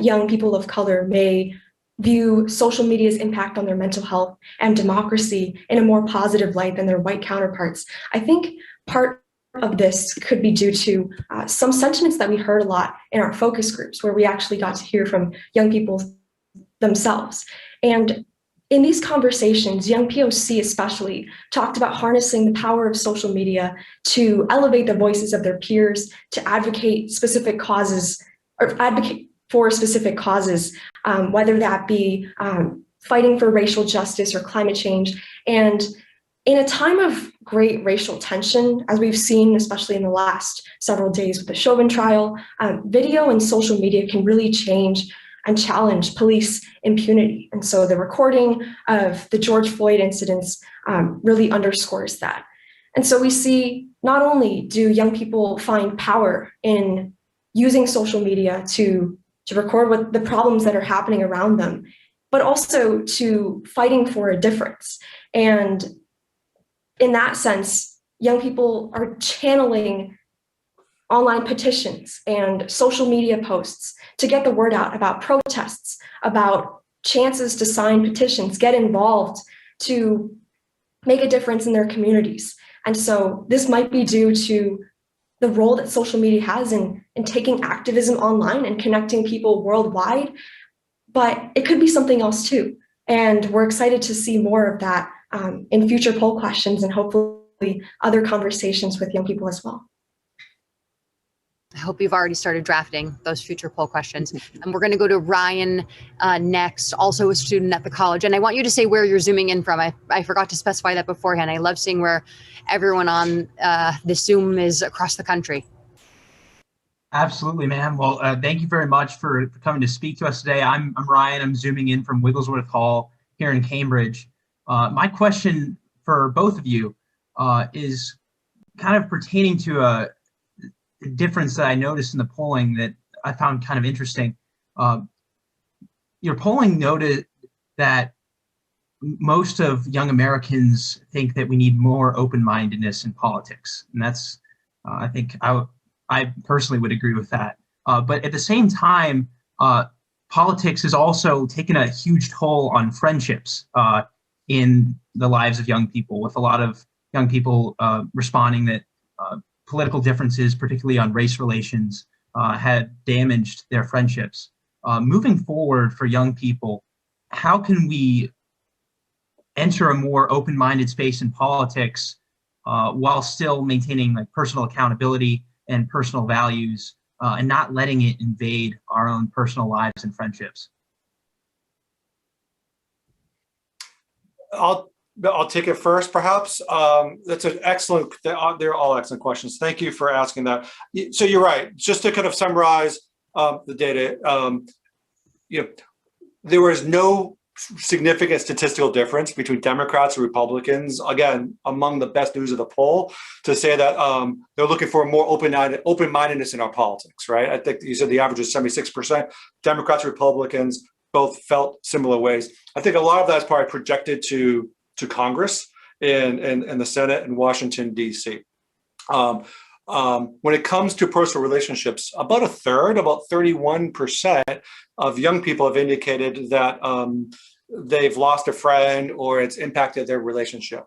Speaker 5: young people of color may view social media's impact on their mental health and democracy in a more positive light than their white counterparts, I think part of this could be due to some sentiments that we heard a lot in our focus groups, where we actually got to hear from young people themselves. And in these conversations, young POC especially talked about harnessing the power of social media to elevate the voices of their peers, to advocate specific causes, or advocate for specific causes, whether that be fighting for racial justice or climate change. And in a time of great racial tension, as we've seen, especially in the last several days with the Chauvin trial, video and social media can really change and challenge police impunity. And so the recording of the George Floyd incidents really underscores that. And so we see not only do young people find power in using social media to record what the problems that are happening around them, but also to fighting for a difference. And in that sense, young people are channeling online petitions and social media posts to get the word out about protests, about chances to sign petitions, get involved to make a difference in their communities. And so this might be due to the role that social media has in taking activism online and connecting people worldwide, but it could be something else too. And we're excited to see more of that in future poll questions and hopefully other conversations with young people as well.
Speaker 3: I hope you've already started drafting those future poll questions. And we're going to go to Ryan next, also a student at the college. And I want you to say where you're zooming in from. I forgot to specify that beforehand. I love seeing where everyone on this Zoom is across the country.
Speaker 8: Absolutely, ma'am. Well, thank you very much for coming to speak to us today. I'm Ryan. I'm zooming in from Wigglesworth Hall here in Cambridge. My question for both of you is kind of pertaining to a difference that I noticed in the polling that I found kind of interesting. Your polling noted that most of young Americans think that we need more open-mindedness in politics. And that's, I think I personally would agree with that. But at the same time, politics has also taken a huge toll on friendships in the lives of young people, with a lot of young people responding that political differences, particularly on race relations, had damaged their friendships. Moving forward for young people, how can we enter a more open-minded space in politics while still maintaining like personal accountability and personal values and not letting it invade our own personal lives and friendships?
Speaker 4: I'll take it first, perhaps. That's an excellent, they're all excellent questions. Thank you for asking that. So you're right. Just to kind of summarize the data, there was no significant statistical difference between Democrats and Republicans. Again, among the best news of the poll, to say that they're looking for more open-mindedness in our politics, right? I think you said the average is 76%. Democrats, Republicans both felt similar ways. I think a lot of that is probably projected to Congress and the Senate in Washington, D.C. When it comes to personal relationships, about a third, about 31% of young people have indicated that they've lost a friend or it's impacted their relationship.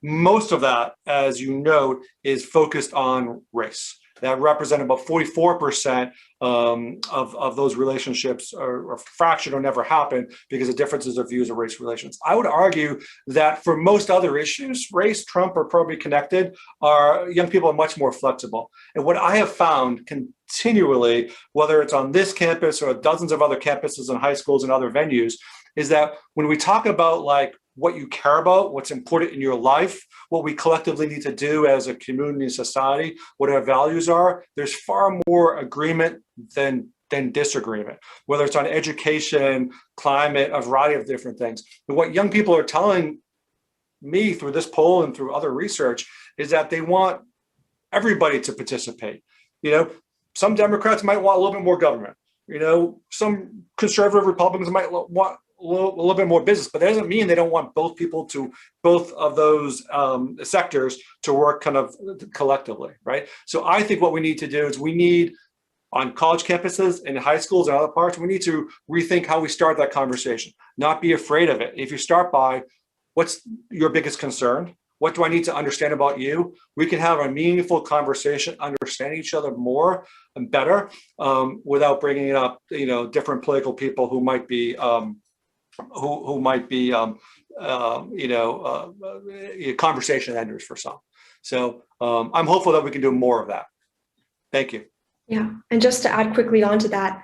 Speaker 4: Most of that, as you note, is focused on race. That represent about 44% of those relationships are fractured or never happen because of differences of views of race relations. I would argue that for most other issues, race, Trump, or probably connected, young people are much more flexible. And what I have found continually, whether it's on this campus or dozens of other campuses and high schools and other venues, is that when we talk about like what you care about, what's important in your life, what we collectively need to do as a community and society, what our values are, there's far more agreement than disagreement, whether it's on education, climate, a variety of different things. And what young people are telling me through this poll and through other research is that they want everybody to participate. Some Democrats might want a little bit more government. Some conservative Republicans might want little bit more business, but that doesn't mean they don't want both of those sectors to work kind of collectively, right? So I think what we need to do is on college campuses and high schools and other parts, we need to rethink how we start that conversation, not be afraid of it. If you start by, what's your biggest concern? What do I need to understand about you? We can have a meaningful conversation, understanding each other more and better, without bringing up, different political people who might be, conversation enders for some. So I'm hopeful that we can do more of that. Thank you.
Speaker 5: Yeah, and just to add quickly onto that,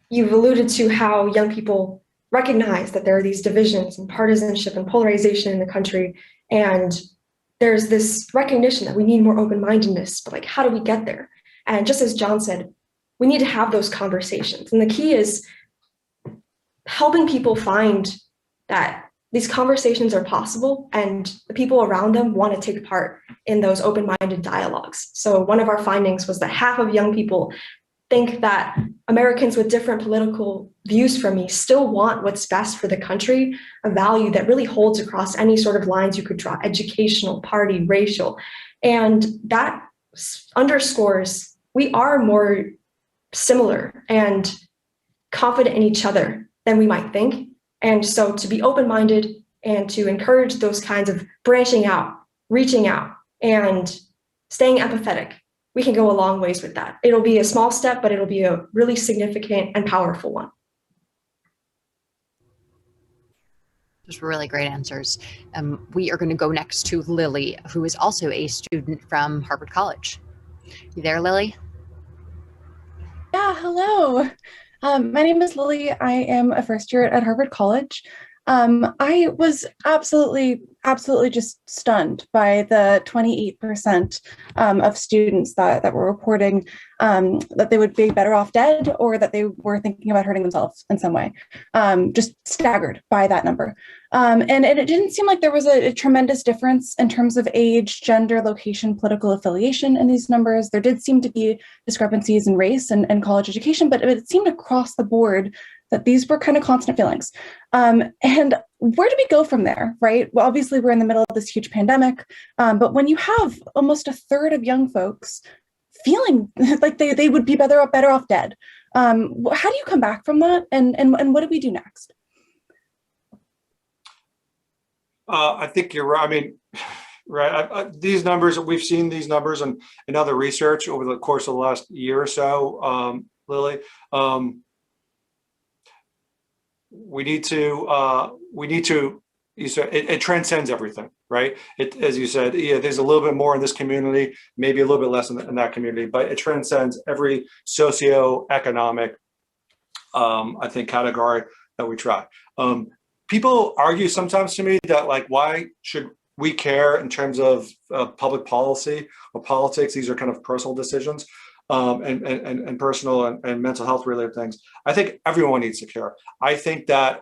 Speaker 5: you've alluded to how young people recognize that there are these divisions and partisanship and polarization in the country. And there's this recognition that we need more open-mindedness, but like, how do we get there? And just as John said, we need to have those conversations. And the key is helping people find that these conversations are possible and the people around them want to take part in those open-minded dialogues. So one of our findings was that half of young people think that Americans with different political views from me still want what's best for the country, a value that really holds across any sort of lines you could draw, educational, party, racial. And that underscores we are more similar and confident in each other than we might think. And so to be open-minded and to encourage those kinds of branching out, reaching out, and staying empathetic, we can go a long ways with that. It'll be a small step, but it'll be a really significant and powerful one.
Speaker 3: Those were really great answers. We are going to go next to Lily, who is also a student from Harvard College. You there, Lily?
Speaker 9: Yeah, hello. My name is Lily. I am a first year at Harvard College. I was absolutely just stunned by the 28% of students that were reporting that they would be better off dead or that they were thinking about hurting themselves in some way. Just staggered by that number. And it didn't seem like there was a tremendous difference in terms of age, gender, location, political affiliation in these numbers. There did seem to be discrepancies in race and college education, but it seemed across the board that these were kind of constant feelings. And where do we go from there, right? Well, obviously we're in the middle of this huge pandemic, but when you have almost a third of young folks feeling like they would be better off dead, how do you come back from that? And what do we do next?
Speaker 4: I think you're right. I mean, right. These numbers, we've seen these numbers in other research over the course of the last year or so, Lily. We need to, you said it transcends everything, right? As you said, yeah, there's a little bit more in this community, maybe a little bit less in that community, but it transcends every socioeconomic, I think, category that we try. People argue sometimes to me that, like, why should we care in terms of public policy or politics? These are kind of personal decisions. And personal and mental health related things. I think everyone needs to care. I think that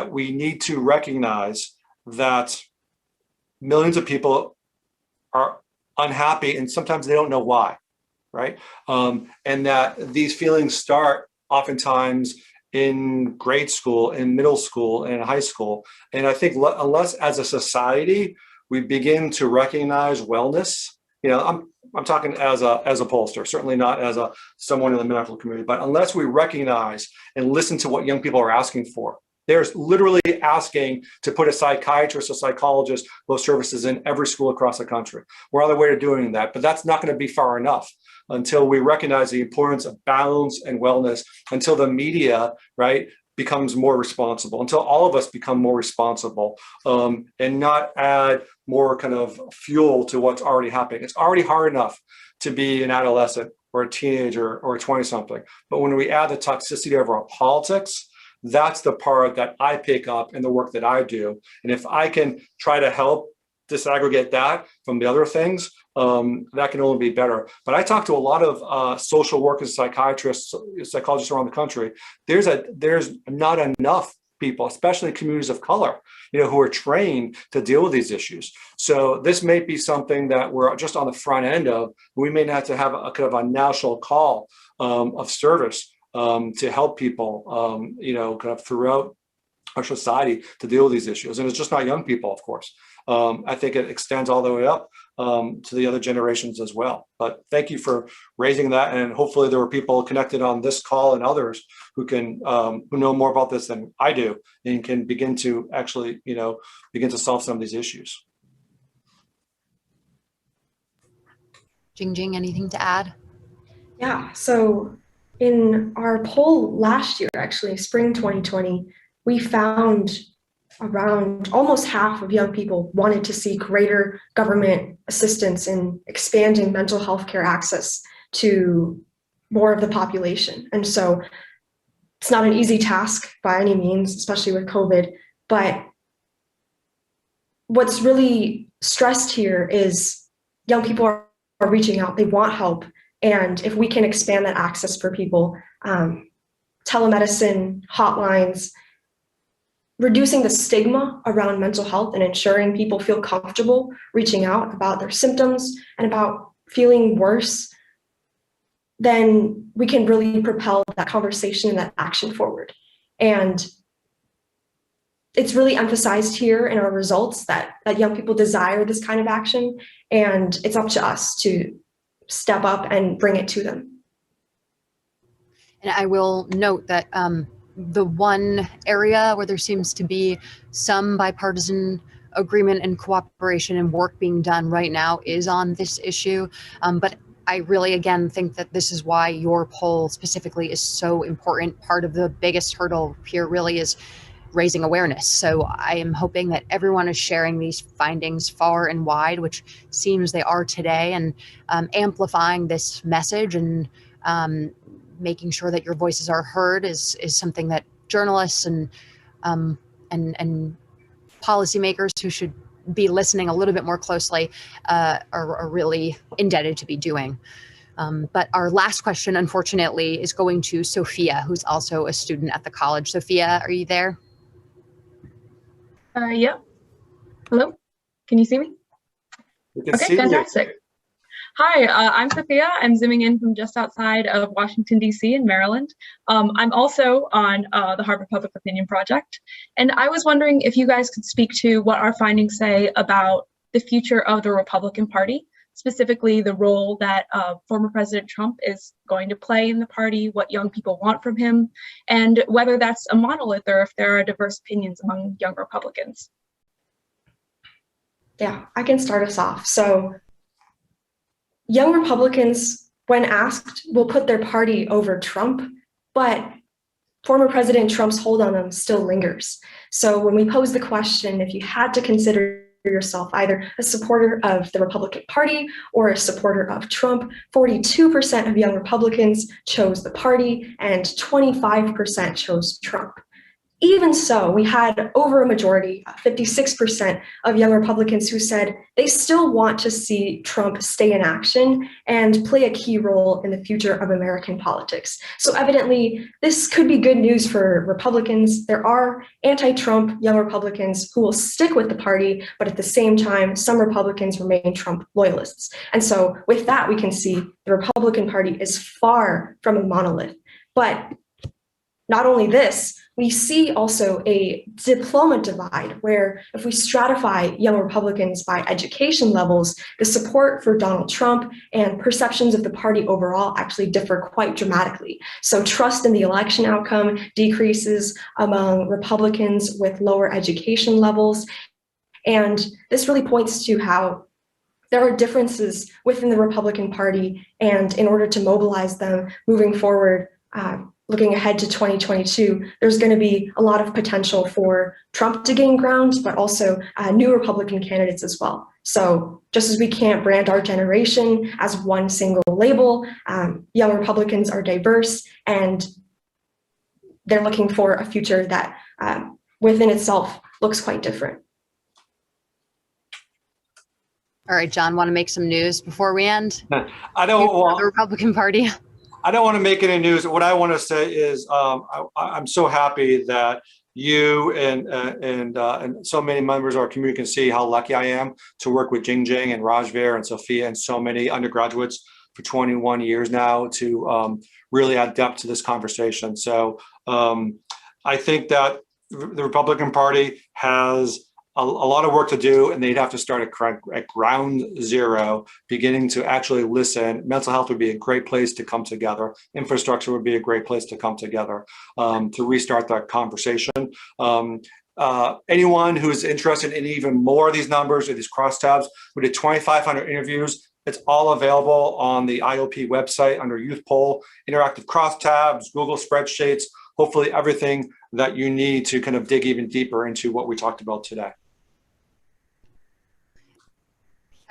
Speaker 4: we need to recognize that millions of people are unhappy and sometimes they don't know why, right? And that these feelings start oftentimes in grade school, in middle school, and high school. And I think unless as a society we begin to recognize wellness, I'm talking as a pollster, certainly not as someone in the medical community, but unless we recognize and listen to what young people are asking for, there's literally asking to put a psychiatrist, a psychologist, those services in every school across the country. We're on the way to doing that, but that's not going to be far enough until we recognize the importance of balance and wellness, until the media, right, becomes more responsible, until all of us become more responsible, and not add more kind of fuel to what's already happening. It's already hard enough to be an adolescent or a teenager or a 20-something. But when we add the toxicity of our politics, that's the part that I pick up in the work that I do. And if I can try to help disaggregate that from the other things, that can only be better. But I talk to a lot of social workers, psychiatrists, psychologists around the country. There's not enough people, especially communities of color, who are trained to deal with these issues. So this may be something that we're just on the front end of. We may have to have a kind of a national call of service to help people, kind of throughout our society to deal with these issues. And it's just not young people, of course. I think it extends all the way up to the other generations as well. But thank you for raising that. And hopefully there were people connected on this call and others who can, who know more about this than I do and can begin to actually, begin to solve some of these issues.
Speaker 3: Jing-Jing, anything to add?
Speaker 5: Yeah, so in our poll last year, actually, spring 2020, we found around almost half of young people wanted to see greater government assistance in expanding mental health care access to more of the population. And so it's not an easy task by any means, especially with COVID, but what's really stressed here is young people are reaching out, they want help. And if we can expand that access for people, telemedicine, hotlines, reducing the stigma around mental health and ensuring people feel comfortable reaching out about their symptoms and about feeling worse, then we can really propel that conversation and that action forward. And it's really emphasized here in our results that young people desire this kind of action, and it's up to us to step up and bring it to them.
Speaker 3: And I will note that the one area where there seems to be some bipartisan agreement and cooperation and work being done right now is on this issue. But I really, again, think that this is why your poll specifically is so important. Part of the biggest hurdle here really is raising awareness. So I am hoping that everyone is sharing these findings far and wide, which seems they are today, and amplifying this message and making sure that your voices are heard is something that journalists and policymakers who should be listening a little bit more closely are really indebted to be doing. But our last question, unfortunately, is going to Sophia, who's also a student at the college. Sophia, are you there?
Speaker 10: Yeah. Hello? Can you see me? Okay, fantastic. Hi, I'm Sophia. I'm zooming in from just outside of Washington, D.C. in Maryland. I'm also on the Harvard Public Opinion Project. And I was wondering if you guys could speak to what our findings say about the future of the Republican Party, specifically the role that former President Trump is going to play in the party, what young people want from him, and whether that's a monolith or if there are diverse opinions among young Republicans.
Speaker 5: Yeah, I can start us off. So young Republicans, when asked, will put their party over Trump, but former President Trump's hold on them still lingers. So when we pose the question, if you had to consider yourself either a supporter of the Republican Party or a supporter of Trump, 42% of young Republicans chose the party and 25% chose Trump. Even so, we had over a majority, 56% of young Republicans who said they still want to see Trump stay in action and play a key role in the future of American politics. So evidently, this could be good news for Republicans. There are anti-Trump young Republicans who will stick with the party, but at the same time, some Republicans remain Trump loyalists. And so with that, we can see the Republican Party is far from a monolith. But not only this, we see also a diploma divide where if we stratify young Republicans by education levels, the support for Donald Trump and perceptions of the party overall actually differ quite dramatically. So trust in the election outcome decreases among Republicans with lower education levels. And this really points to how there are differences within the Republican Party, and in order to mobilize them moving forward, looking ahead to 2022, there's going to be a lot of potential for Trump to gain ground, but also new Republican candidates as well. So just as we can't brand our generation as one single label, young Republicans are diverse, and they're looking for a future that within itself looks quite different.
Speaker 3: All right, John, want to make some news before we end?
Speaker 4: I don't want
Speaker 3: the Republican Party.
Speaker 4: I don't want to make any news. What I want to say is I'm so happy that you and so many members of our community can see how lucky I am to work with Jing-Jing and Raj and Sophia and so many undergraduates for 21 years now to really add depth to this conversation. So I think that the Republican Party has a lot of work to do, and they'd have to start at ground zero, beginning to actually listen. Mental health would be a great place to come together. Infrastructure would be a great place to come together to restart that conversation. Anyone who is interested in even more of these numbers or these crosstabs, we did 2,500 interviews. It's all available on the IOP website under Youth Poll, interactive crosstabs, Google spreadsheets, hopefully everything that you need to kind of dig even deeper into what we talked about today.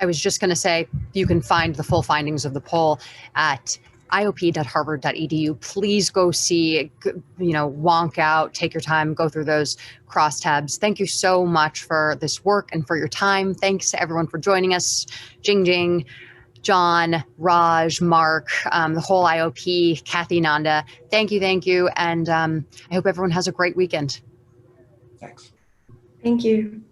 Speaker 3: I was just going to say, you can find the full findings of the poll at iop.harvard.edu. Please go see, wonk out, take your time, go through those crosstabs. Thank you so much for this work and for your time. Thanks to everyone for joining us. Jing-Jing, John, Raj, Mark, the whole IOP, Kathy, Nanda. Thank you. And I hope everyone has a great weekend.
Speaker 4: Thanks.
Speaker 5: Thank you.